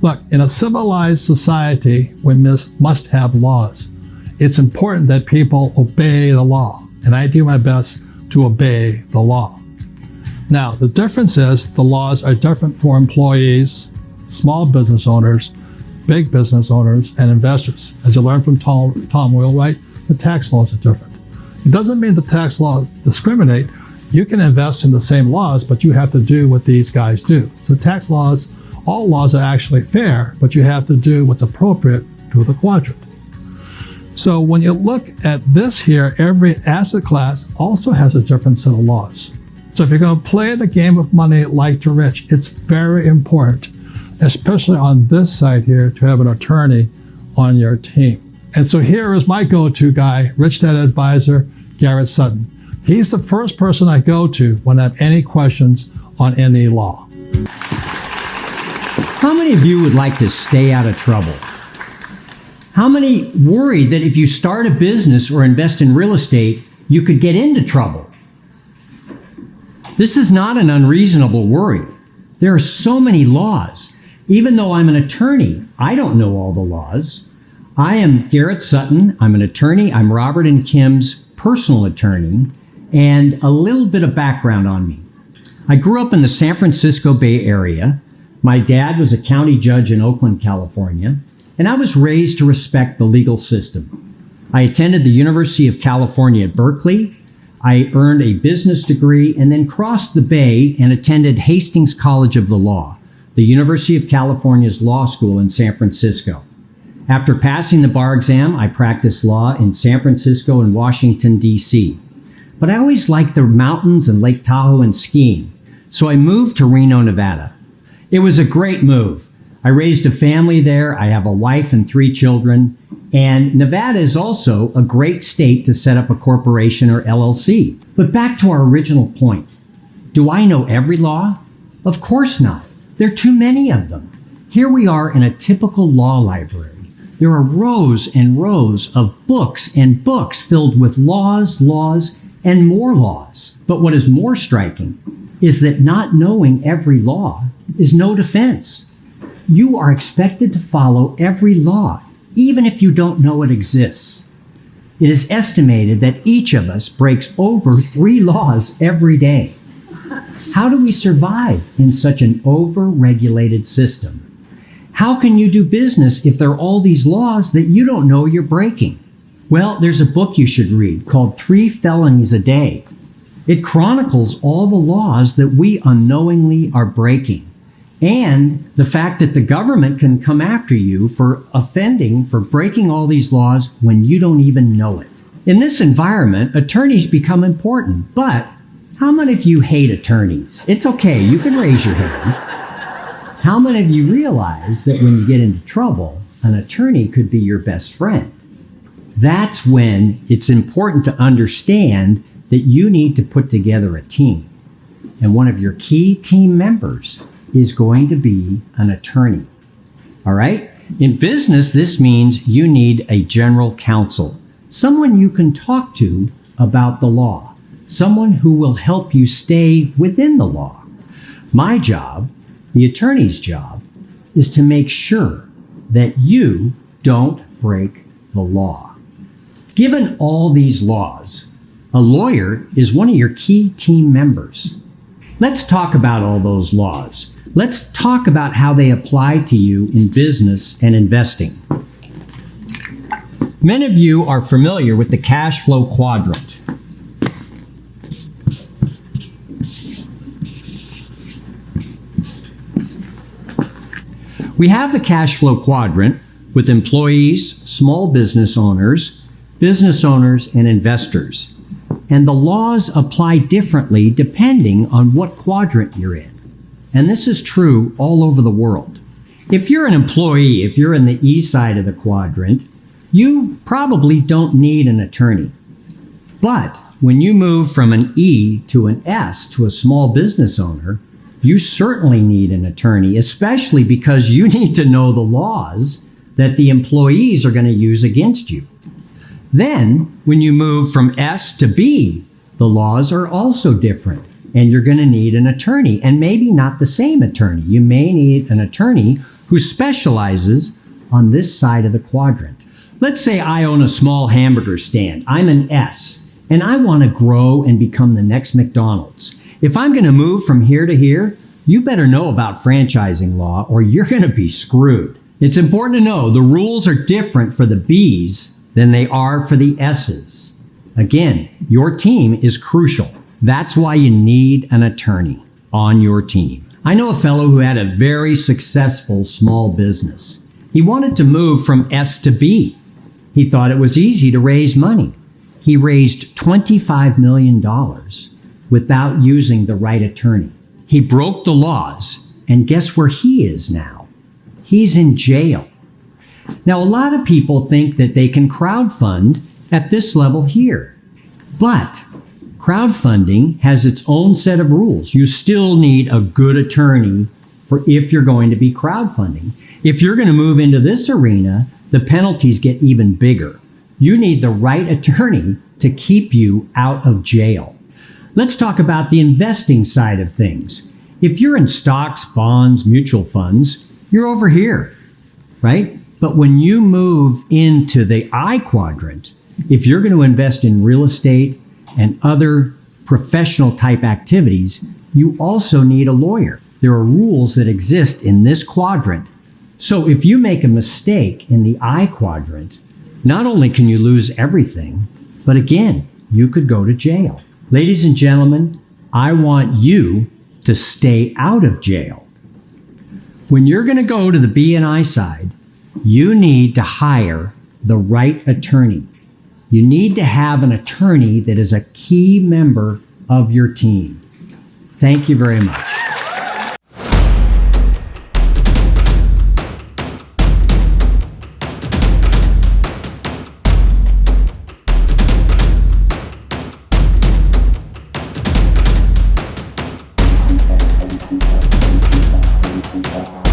Look, in a civilized society, we must have laws. It's important that people obey the law, and I do my best to obey the law. Now, the difference is the laws are different for employees, small business owners, big business owners, and investors. As you learned from Tom Wheelwright, the tax laws are different. It doesn't mean the tax laws discriminate. You can invest in the same laws, but you have to do what these guys do. So tax laws, all laws are actually fair, but you have to do what's appropriate to the quadrant. So when you look at this here, every asset class also has a different set of laws. So if you're going to play the game of money like to rich, it's very important, especially on this side here, to have an attorney on your team. And so here is my go-to guy, Rich Dad Advisor, Garrett Sutton. He's the first person I go to when I have any questions on any law. How many of you would like to stay out of trouble? How many worry that if you start a business or invest in real estate, you could get into trouble? This is not an unreasonable worry. There are so many laws. Even though I'm an attorney, I don't know all the laws. I am Garrett Sutton. I'm an attorney. I'm Robert and Kim's personal attorney. And a little bit of background on me. I grew up in the San Francisco Bay Area. My dad was a county judge in Oakland, California, and I was raised to respect the legal system. I attended the University of California at Berkeley. I earned a business degree and then crossed the Bay and attended Hastings College of the Law, the University of California's law school in San Francisco. After passing the bar exam, I practiced law in San Francisco and Washington, D.C. But I always liked the mountains and Lake Tahoe and skiing, so I moved to Reno, Nevada. It was a great move. I raised a family there. I have a wife and 3 children. And Nevada is also a great state to set up a corporation or LLC. But back to our original point. Do I know every law? Of course not. There are too many of them. Here we are in a typical law library. There are rows and rows of books and books filled with laws, and more laws. But what is more striking is that not knowing every law is no defense. You are expected to follow every law, even if you don't know it exists. It is estimated that each of us breaks over 3 laws every day. How do we survive in such an over-regulated system? How can you do business if there are all these laws that you don't know you're breaking? Well, there's a book you should read called 3 Felonies a Day. It chronicles all the laws that we unknowingly are breaking, and the fact that the government can come after you for offending, for breaking all these laws when you don't even know it. In this environment, attorneys become important, but how many of you hate attorneys? It's okay, you can raise your hand. How many of you realize that when you get into trouble, an attorney could be your best friend? That's when it's important to understand that you need to put together a team. And one of your key team members is going to be an attorney. All right? In business, this means you need a general counsel, someone you can talk to about the law, someone who will help you stay within the law. My job, the attorney's job, is to make sure that you don't break the law. Given all these laws, a lawyer is one of your key team members. Let's talk about all those laws. Let's talk about how they apply to you in business and investing. Many of you are familiar with the cash flow quadrant. We have the cash flow quadrant with employees, small business owners, and investors. And the laws apply differently depending on what quadrant you're in. And this is true all over the world. If you're an employee, if you're in the E side of the quadrant, you probably don't need an attorney. But when you move from an E to an S to a small business owner, you certainly need an attorney, especially because you need to know the laws that the employees are going to use against you. Then, when you move from S to B, the laws are also different, and you're going to need an attorney, and maybe not the same attorney. You may need an attorney who specializes on this side of the quadrant. Let's say I own a small hamburger stand. I'm an S, and I want to grow and become the next McDonald's. If I'm going to move from here to here, you better know about franchising law or you're going to be screwed. It's important to know the rules are different for the B's than they are for the S's. Again, your team is crucial. That's why you need an attorney on your team. I know a fellow who had a very successful small business. He wanted to move from S to B. He thought it was easy to raise money. He raised $25 million without using the right attorney. He broke the laws, and guess where he is now? He's in jail. Now, a lot of people think that they can crowdfund at this level here, but crowdfunding has its own set of rules. You still need a good attorney for if you're going to be crowdfunding. If you're going to move into this arena, the penalties get even bigger. You need the right attorney to keep you out of jail. Let's talk about the investing side of things. If you're in stocks, bonds, mutual funds, you're over here, right? But when you move into the I quadrant, if you're going to invest in real estate and other professional type activities, you also need a lawyer. There are rules that exist in this quadrant. So if you make a mistake in the I quadrant, not only can you lose everything, but again, you could go to jail. Ladies and gentlemen, I want you to stay out of jail. When you're going to go to the B and I side, you need to hire the right attorney. You need to have an attorney that is a key member of your team. Thank you very much. Thank you.